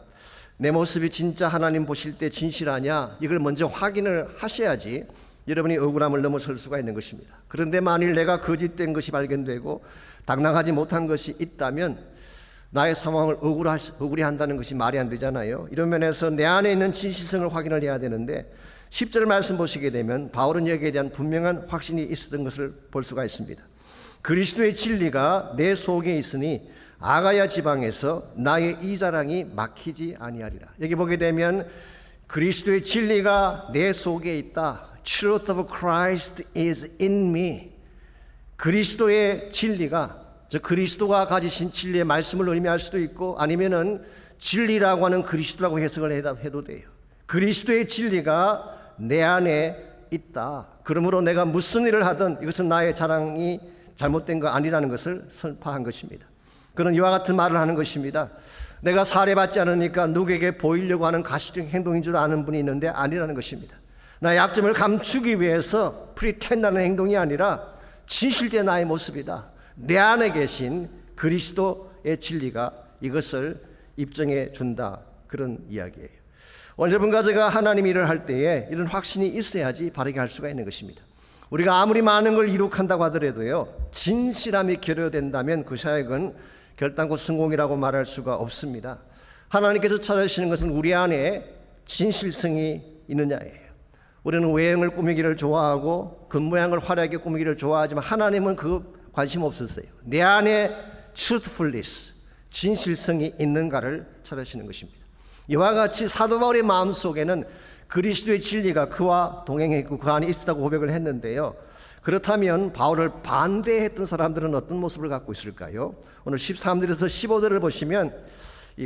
내 모습이 진짜 하나님 보실 때 진실하냐, 이걸 먼저 확인을 하셔야지 여러분이 억울함을 넘어설 수가 있는 것입니다. 그런데 만일 내가 거짓된 것이 발견되고 당당하지 못한 것이 있다면 나의 상황을 억울해 한다는 것이 말이 안 되잖아요. 이런 면에서 내 안에 있는 진실성을 확인을 해야 되는데 10절 말씀 보시게 되면 바울은 여기에 대한 분명한 확신이 있었던 것을 볼 수가 있습니다. 그리스도의 진리가 내 속에 있으니 아가야 지방에서 나의 이 자랑이 막히지 아니하리라. 여기 보게 되면 그리스도의 진리가 내 속에 있다. Truth of Christ is in me. 그리스도의 진리가, 저 그리스도가 가지신 진리의 말씀을 의미할 수도 있고 아니면은 진리라고 하는 그리스도라고 해석을 해도 돼요. 그리스도의 진리가 내 안에 있다. 그러므로 내가 무슨 일을 하든 이것은 나의 자랑이 잘못된 거 아니라는 것을 선포한 것입니다. 그는 이와 같은 말을 하는 것입니다. 내가 살해받지 않으니까 누구에게 보이려고 하는 가시적인 행동인 줄 아는 분이 있는데 아니라는 것입니다. 나의 약점을 감추기 위해서 프리텐드하는 행동이 아니라 진실된 나의 모습이다. 내 안에 계신 그리스도의 진리가 이것을 입증해 준다. 그런 이야기예요. 오늘 여러분과 제가 하나님 일을 할 때에 이런 확신이 있어야지 바르게 할 수가 있는 것입니다. 우리가 아무리 많은 걸 이룩한다고 하더라도요, 진실함이 결여된다면 그 사역은 결단코 성공이라고 말할 수가 없습니다. 하나님께서 찾으시는 것은 우리 안에 진실성이 있느냐예요. 우리는 외형을 꾸미기를 좋아하고 겉모양을 화려하게 꾸미기를 좋아하지만 하나님은 그 관심 없었어요. 내 안에 truthfulness, 진실성이 있는가를 찾으시는 것입니다. 이와 같이 사도 바울의 마음속에는 그리스도의 진리가 그와 동행했고 그 안에 있었다고 고백을 했는데요. 그렇다면 바울을 반대했던 사람들은 어떤 모습을 갖고 있을까요? 오늘 13절에서 15절을 보시면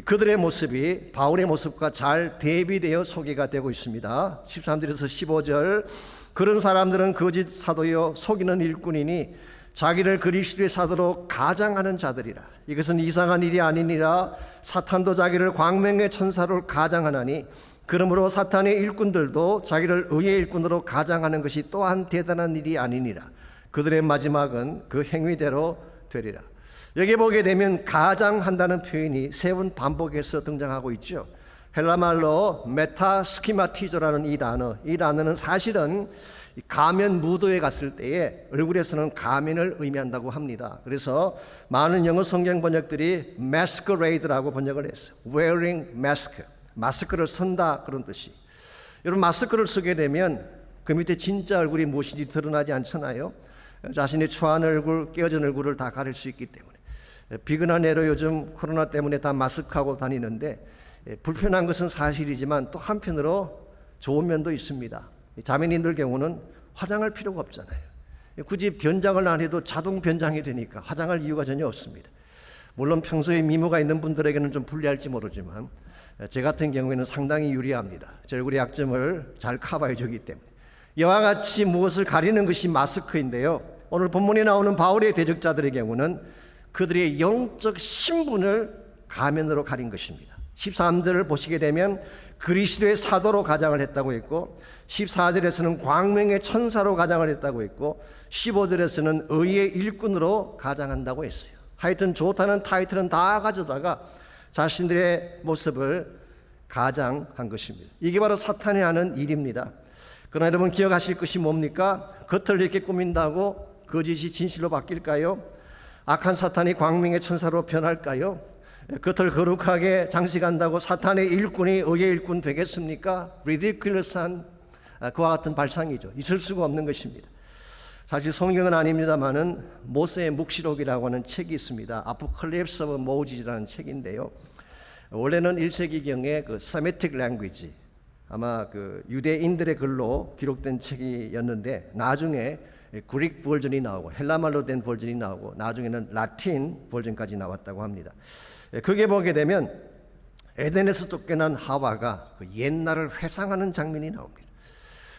그들의 모습이 바울의 모습과 잘 대비되어 소개가 되고 있습니다. 13절에서 15절, 그런 사람들은 거짓 사도여 속이는 일꾼이니 자기를 그리스도의 사도로 가장하는 자들이라. 이것은 이상한 일이 아니니라. 사탄도 자기를 광명의 천사로 가장하나니 그러므로 사탄의 일꾼들도 자기를 의의 일꾼으로 가장하는 것이 또한 대단한 일이 아니니라. 그들의 마지막은 그 행위대로 되리라. 여기 보게 되면 가장한다는 표현이 3번 반복해서 등장하고 있죠. 헬라말로 메타스키마티조라는 이 단어는 사실은 가면 무도에 갔을 때에 얼굴에서는 가면을 의미한다고 합니다. 그래서 많은 영어 성경 번역들이 masquerade라고 번역을 했어요. wearing mask, 마스크를 쓴다 그런 뜻이. 여러분 마스크를 쓰게 되면 그 밑에 진짜 얼굴이 무엇인지 드러나지 않잖아요. 자신의 추한 얼굴, 깨어진 얼굴을 다 가릴 수 있기 때문에. 비근한 애로 요즘 코로나 때문에 다 마스크하고 다니는데 불편한 것은 사실이지만 또 한편으로 좋은 면도 있습니다. 자매님들 경우는 화장할 필요가 없잖아요. 굳이 변장을 안 해도 자동 변장이 되니까 화장할 이유가 전혀 없습니다. 물론 평소에 미모가 있는 분들에게는 좀 불리할지 모르지만 제 같은 경우에는 상당히 유리합니다. 제 얼굴의 약점을 잘 커버해 주기 때문에. 이와 같이 무엇을 가리는 것이 마스크인데요. 오늘 본문에 나오는 바울의 대적자들의 경우는 그들의 영적 신분을 가면으로 가린 것입니다. 13절을 보시게 되면 그리스도의 사도로 가장을 했다고 했고 14절에서는 광명의 천사로 가장을 했다고 했고 15절에서는 의의 일꾼으로 가장한다고 했어요. 하여튼 좋다는 타이틀은 다 가져다가 자신들의 모습을 가장한 것입니다. 이게 바로 사탄이 하는 일입니다. 그러나 여러분 기억하실 것이 뭡니까? 겉을 이렇게 꾸민다고 거짓이 진실로 바뀔까요? 악한 사탄이 광명의 천사로 변할까요? 겉을 거룩하게 장식한다고 사탄의 일꾼이 의의 일꾼 되겠습니까? ridiculous한 그와 같은 발상이죠. 있을 수가 없는 것입니다. 사실 성경은 아닙니다만은 모세의 묵시록이라고 하는 책이 있습니다. Apocalypse of Moses라는 책인데요. 원래는 1세기경의 그 Semitic language, 아마 그 유대인들의 글로 기록된 책이었는데 나중에 그릭 버전이 나오고 헬라말로 된 버전이 나오고 나중에는 라틴 버전까지 나왔다고 합니다. 그게 보게 되면 에덴에서 쫓겨난 하와가 그 옛날을 회상하는 장면이 나옵니다.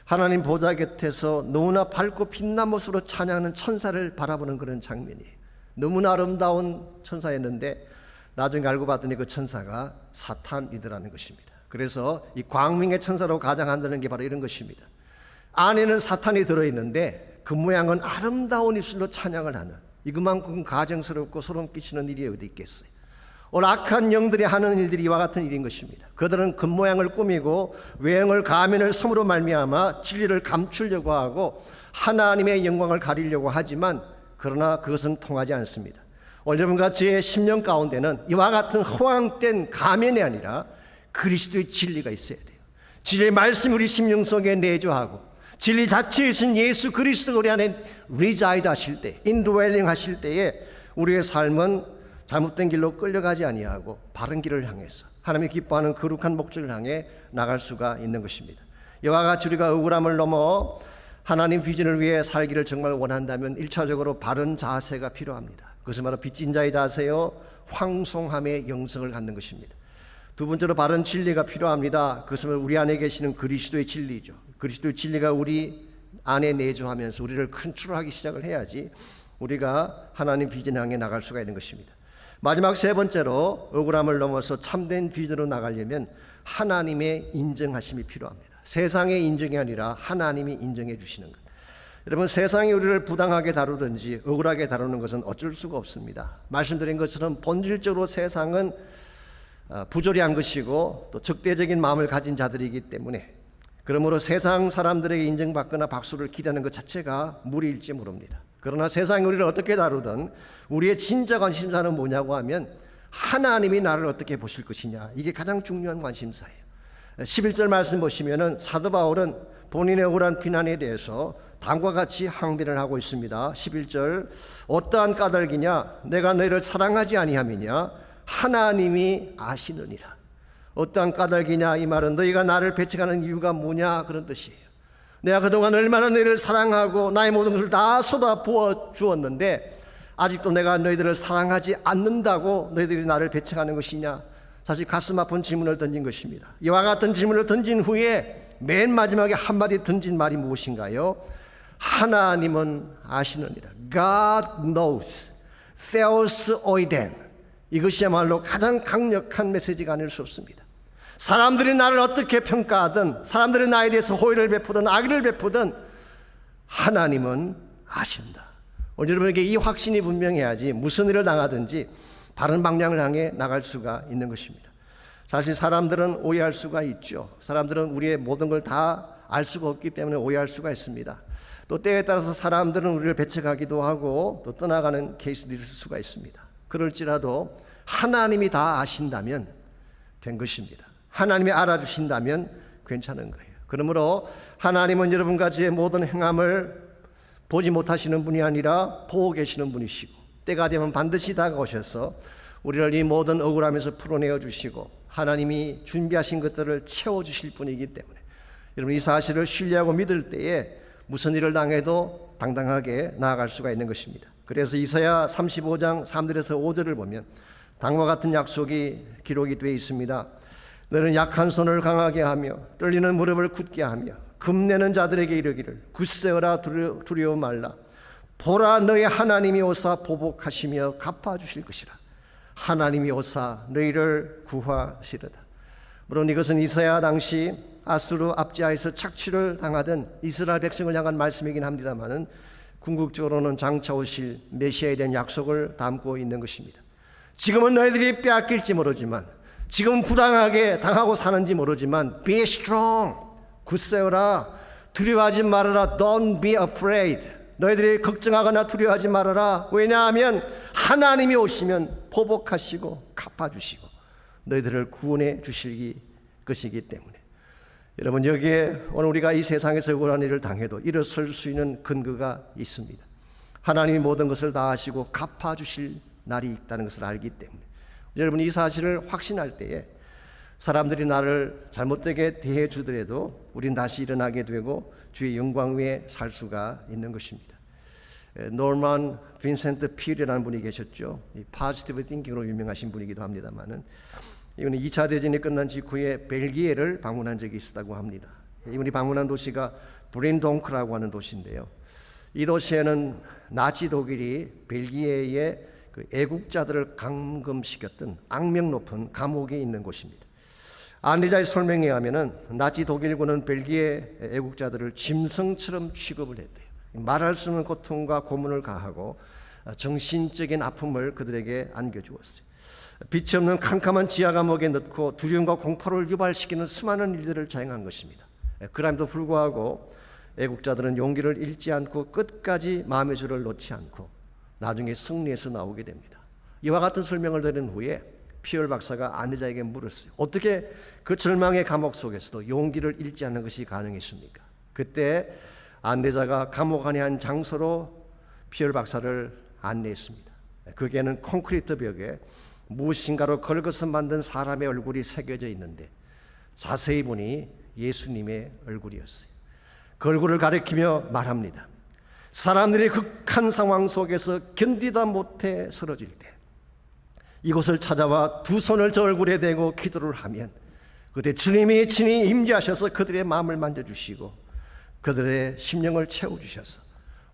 하나님 보좌 곁에서 너무나 밝고 빛난 모습으로 찬양하는 천사를 바라보는 그런 장면이에요. 너무나 아름다운 천사였는데 나중에 알고 봤더니 그 천사가 사탄이더라는 것입니다. 그래서 이 광명의 천사로 가장한다는 게 바로 이런 것입니다. 안에는 사탄이 들어있는데 그 모양은 아름다운 입술로 찬양을 하는, 이것만큼 가정스럽고 소름 끼치는 일이 어디 있겠어요. 오늘 악한 영들이 하는 일들이 이와 같은 일인 것입니다. 그들은 겉모양을 꾸미고 외형을 가면을 섬으로 말미암아 진리를 감추려고 하고 하나님의 영광을 가리려고 하지만 그러나 그것은 통하지 않습니다. 오늘 여러분같이 심령 가운데는 이와 같은 허황된 가면이 아니라 그리스도의 진리가 있어야 돼요. 진리의 말씀이 우리 심령 속에 내주하고 진리 자체이신 예수 그리스도가 우리 안에 reside 하실 때, indwelling 하실 때에 우리의 삶은 잘못된 길로 끌려가지 아니하고 바른 길을 향해서 하나님이 기뻐하는 거룩한 목적을 향해 나갈 수가 있는 것입니다. 이와 같이 우리가 억울함을 넘어 하나님 비전을 위해 살기를 정말 원한다면 1차적으로 바른 자세가 필요합니다. 그것은 바로 빚진 자의 자세요, 황송함의 영성을 갖는 것입니다. 두 번째로 바른 진리가 필요합니다. 그것은 우리 안에 계시는 그리스도의 진리죠. 그리스도의 진리가 우리 안에 내주하면서 우리를 컨트롤하기 시작을 해야지 우리가 하나님 비전 향해 나갈 수가 있는 것입니다. 마지막 세 번째로 억울함을 넘어서 참된 비전으로 나가려면 하나님의 인정하심이 필요합니다. 세상의 인정이 아니라 하나님이 인정해 주시는 것. 여러분, 세상이 우리를 부당하게 다루든지 억울하게 다루는 것은 어쩔 수가 없습니다. 말씀드린 것처럼 본질적으로 세상은 부조리한 것이고 또 적대적인 마음을 가진 자들이기 때문에, 그러므로 세상 사람들에게 인정받거나 박수를 기대하는 것 자체가 무리일지 모릅니다. 그러나 세상이 우리를 어떻게 다루든 우리의 진짜 관심사는 뭐냐고 하면 하나님이 나를 어떻게 보실 것이냐, 이게 가장 중요한 관심사예요. 11절 말씀 보시면은 사도 바울은 본인의 억울한 비난에 대해서 다음과 같이 항변을 하고 있습니다. 11절, 어떠한 까닭이냐, 내가 너희를 사랑하지 아니함이냐, 하나님이 아시느니라. 어떠한 까닭이냐, 이 말은 너희가 나를 배척하는 이유가 뭐냐, 그런 뜻이에요. 내가 그동안 얼마나 너희를 사랑하고 나의 모든 것을 다 쏟아 부어 주었는데 아직도 내가 너희들을 사랑하지 않는다고 너희들이 나를 배척하는 것이냐. 사실 가슴 아픈 질문을 던진 것입니다. 이와 같은 질문을 던진 후에 맨 마지막에 한마디 던진 말이 무엇인가요? 하나님은 아시느니라. God knows. Theos oiden. 이것이야말로 가장 강력한 메시지가 아닐 수 없습니다. 사람들이 나를 어떻게 평가하든, 사람들이 나에 대해서 호의를 베푸든 악의를 베푸든 하나님은 아신다. 오늘 여러분에게 이 확신이 분명해야지 무슨 일을 당하든지 바른 방향을 향해 나갈 수가 있는 것입니다. 사실 사람들은 오해할 수가 있죠. 사람들은 우리의 모든 걸 다 알 수가 없기 때문에 오해할 수가 있습니다. 또 때에 따라서 사람들은 우리를 배척하기도 하고 또 떠나가는 케이스도 있을 수가 있습니다. 그럴지라도 하나님이 다 아신다면 된 것입니다. 하나님이 알아주신다면 괜찮은 거예요. 그러므로 하나님은 여러분과 제 모든 행함을 보지 못하시는 분이 아니라 보고 계시는 분이시고 때가 되면 반드시 다가오셔서 우리를 이 모든 억울함에서 풀어내어 주시고 하나님이 준비하신 것들을 채워주실 분이기 때문에 여러분 이 사실을 신뢰하고 믿을 때에 무슨 일을 당해도 당당하게 나아갈 수가 있는 것입니다. 그래서 이사야 35장 3절에서 5절을 보면 다음과 같은 약속이 기록이 되어 있습니다. 너는 약한 손을 강하게 하며 떨리는 무릎을 굳게 하며 금내는 자들에게 이르기를 굳세어라 두려워 말라. 보라 너희 하나님이 오사 보복하시며 갚아주실 것이라. 하나님이 오사 너희를 구하시리다. 물론 이것은 이사야 당시 아수르 압제하에서 착취를 당하던 이스라엘 백성을 향한 말씀이긴 합니다만은 궁극적으로는 장차 오실 메시아에 대한 약속을 담고 있는 것입니다. 지금은 너희들이 빼앗길지 모르지만, 지금 부당하게 당하고 사는지 모르지만 be strong, 굳세어라, 두려워하지 말아라. Don't be afraid. 너희들이 걱정하거나 두려워하지 말아라. 왜냐하면 하나님이 오시면 보복하시고 갚아주시고 너희들을 구원해 주실 것이기 때문에. 여러분, 여기에 오늘 우리가 이 세상에서 억울한 일을 당해도 일어설 수 있는 근거가 있습니다. 하나님이 모든 것을 다 아시고 갚아주실 날이 있다는 것을 알기 때문에 여러분 이 사실을 확신할 때에 사람들이 나를 잘못되게 대해 주더라도 우린 다시 일어나게 되고 주의 영광 위에 살 수가 있는 것입니다. 노만 빈센트 필이라는 분이 계셨죠. 포지티브 띵킹으로 유명하신 분이기도 합니다만은 이분이 2차 대전이 끝난 직후에 벨기에를 방문한 적이 있었다고 합니다. 이분이 방문한 도시가 브린동크라고 하는 도시인데요. 이 도시에는 나치 독일이 벨기에의 그 애국자들을 감금시켰던 악명 높은 감옥이 있는 곳입니다. 안내자의 설명에 의하면은 나치 독일군은 벨기에 애국자들을 짐승처럼 취급을 했대요. 말할 수 없는 고통과 고문을 가하고 정신적인 아픔을 그들에게 안겨주었어요. 빛이 없는 캄캄한 지하 감옥에 넣고 두려움과 공포를 유발시키는 수많은 일들을 자행한 것입니다. 그럼에도 불구하고 애국자들은 용기를 잃지 않고 끝까지 마음의 줄을 놓지 않고 나중에 승리해서 나오게 됩니다. 이와 같은 설명을 들은 후에 피얼 박사가 안내자에게 물었어요. 어떻게 그 절망의 감옥 속에서도 용기를 잃지 않는 것이 가능했습니까? 그때 안내자가 감옥 안의 한 장소로 피얼 박사를 안내했습니다. 거기에는 콘크리트 벽에 무엇인가로 긁어서 만든 사람의 얼굴이 새겨져 있는데 자세히 보니 예수님의 얼굴이었어요. 그 얼굴을 가리키며 말합니다. 사람들이 극한 상황 속에서 견디다 못해 쓰러질 때 이곳을 찾아와 두 손을 저 얼굴에 대고 기도를 하면 그때 주님이 친히 임재하셔서 그들의 마음을 만져주시고 그들의 심령을 채워주셔서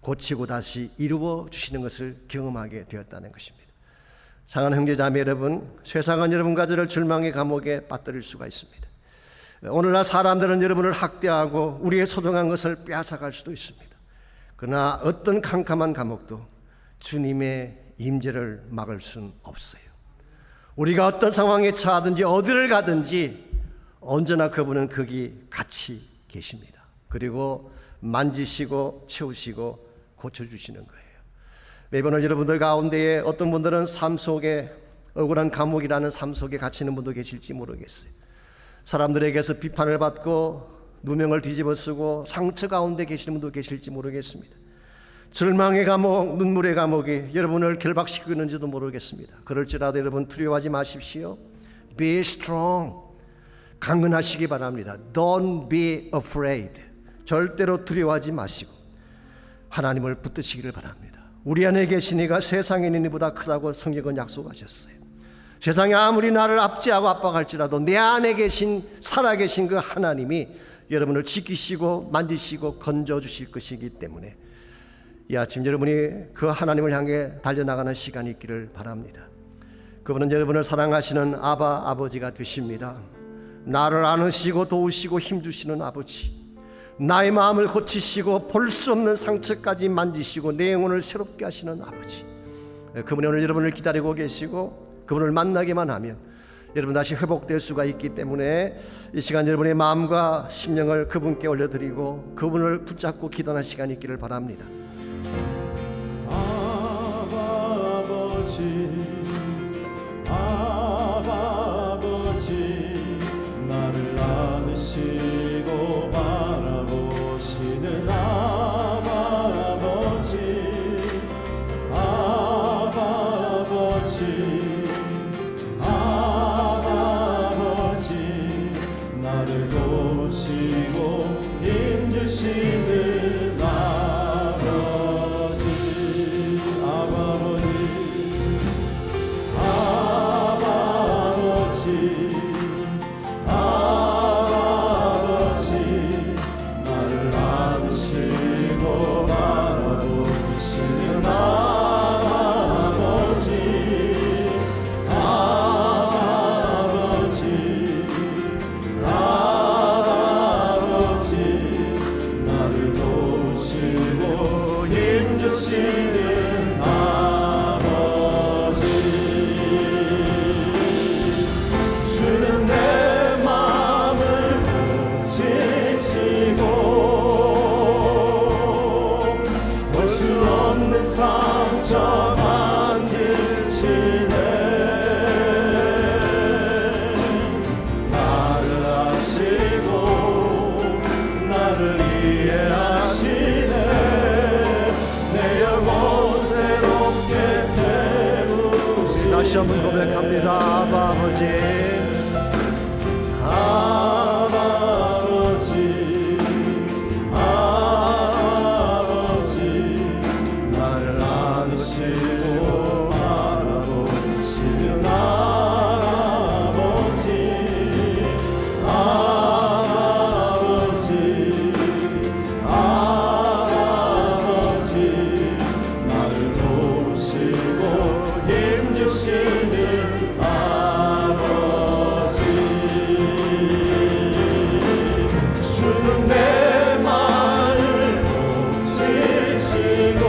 고치고 다시 이루어 주시는 것을 경험하게 되었다는 것입니다. 사랑하는 형제자매 여러분, 세상은 여러분과 저를 절망의 감옥에 빠뜨릴 수가 있습니다. 오늘날 사람들은 여러분을 학대하고 우리의 소중한 것을 빼앗아갈 수도 있습니다. 그러나 어떤 캄캄한 감옥도 주님의 임재를 막을 수는 없어요. 우리가 어떤 상황에 처하든지 어디를 가든지 언제나 그분은 거기 같이 계십니다. 그리고 만지시고 채우시고 고쳐주시는 거예요. 매번 여러분들 가운데에 어떤 분들은 삶 속에 억울한 감옥이라는 삶 속에 갇히는 분도 계실지 모르겠어요. 사람들에게서 비판을 받고 누명을 뒤집어 쓰고 상처 가운데 계시는 분도 계실지 모르겠습니다. 절망의 감옥, 눈물의 감옥이 여러분을 결박시키고 있는지도 모르겠습니다. 그럴지라도 여러분 두려워하지 마십시오. Be strong. 강건하시기 바랍니다. Don't be afraid. 절대로 두려워하지 마시고 하나님을 붙드시기를 바랍니다. 우리 안에 계신 이가 세상에 있는 이보다 크다고 성경은 약속하셨어요. 세상이 아무리 나를 압제하고 압박할지라도 내 안에 계신 살아계신 그 하나님이 여러분을 지키시고 만지시고 건져주실 것이기 때문에 이 아침 여러분이 그 하나님을 향해 달려나가는 시간이 있기를 바랍니다. 그분은 여러분을 사랑하시는 아버지가 되십니다. 나를 안으시고 도우시고 힘주시는 아버지, 나의 마음을 고치시고 볼 수 없는 상처까지 만지시고 내 영혼을 새롭게 하시는 아버지, 그분이 오늘 여러분을 기다리고 계시고 그분을 만나기만 하면 여러분 다시 회복될 수가 있기 때문에 이 시간 여러분의 마음과 심령을 그분께 올려드리고 그분을 붙잡고 기도하는 시간이 있기를 바랍니다. 아버지 나를 안으시고 바라보시는 아버지 나를 보시고 힘주시는 상처 만지시네. 나를 아시고 나를 이해하시네. 내 영혼 새롭게 세우시네. 다시 한번 고백합니다. 아버지 아시고 바라보시는 아버지 나를 보시고 힘주시는 아버지 주는 내 마음을 고치시고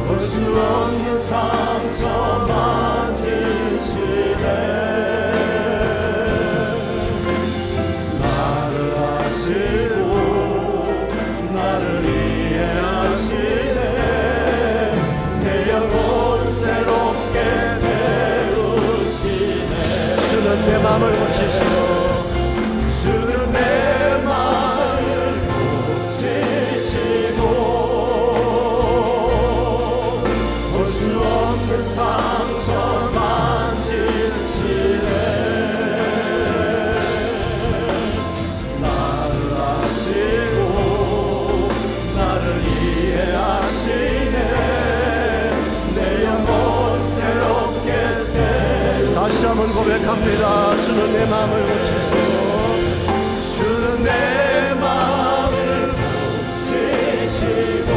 볼 수 없는 상처 만지시네 나를 아시고 나를 이해하시네 내 영혼 새롭게 세우시네 주는 내 마음을 고치시고 주는 내 마음을 고치시고 볼 수 없는 상처 만지시네 나를 아시고 나를 이해하시네 내 영혼 새롭게 세우시네 다시 한번 고백합니다 주는 내 마음을 고치시고 주는 내 마음을 고치시고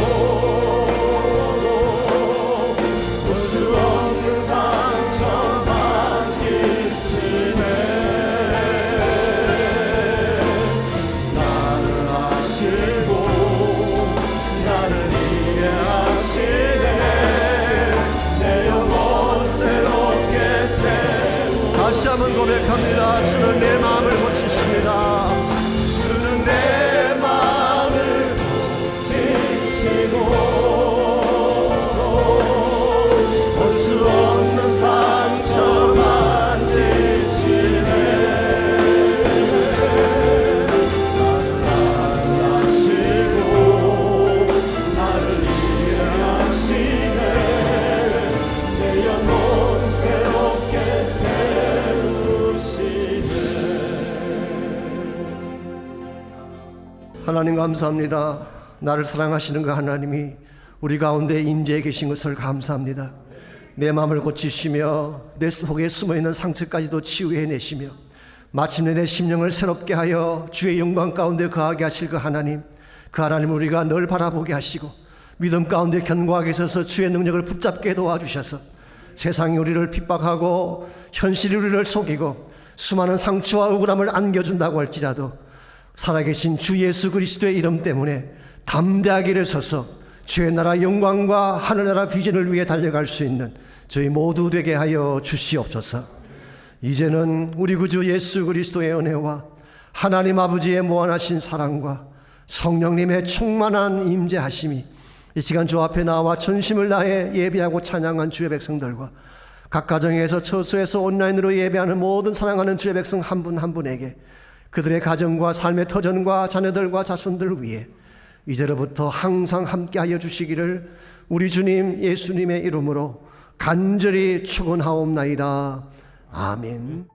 볼 수 없는 상처 만지시네 나를 아시고 나를 이해하시네 내 영혼 새롭게 세우시네 다시 한번 고백합니다 주는 내 마음을 고치십니다 주는 내 마음을 고치시고 볼 수 없는 상처 만지시네 나를 아시고 나를 이해하시네 내 영혼 새롭게 세우시네 하나님 감사합니다. 나를 사랑하시는 그 하나님이 우리 가운데 임재해 계신 것을 감사합니다. 내 마음을 고치시며 내 속에 숨어있는 상처까지도 치유해내시며 마침내 내 심령을 새롭게 하여 주의 영광 가운데 거하게 하실 그 하나님 우리가 늘 바라보게 하시고 믿음 가운데 견고하게 서서 주의 능력을 붙잡게 도와주셔서 세상이 우리를 핍박하고 현실이 우리를 속이고 수많은 상처와 억울함을 안겨준다고 할지라도 살아계신 주 예수 그리스도의 이름 때문에 담대하게 일어서서 주의 나라 영광과 하늘나라 비전을 위해 달려갈 수 있는 저희 모두 되게 하여 주시옵소서. 이제는 우리 구주 예수 그리스도의 은혜와 하나님 아버지의 무한하신 사랑과 성령님의 충만한 임재하심이 이 시간 주 앞에 나와 전심을 다해 예배하고 찬양한 주의 백성들과 각 가정에서 처소에서 온라인으로 예배하는 모든 사랑하는 주의 백성 한 분 한 분에게 그들의 가정과 삶의 터전과 자녀들과 자손들을 위해 이제로부터 항상 함께하여 주시기를 우리 주님 예수님의 이름으로 간절히 축원하옵나이다. 아멘.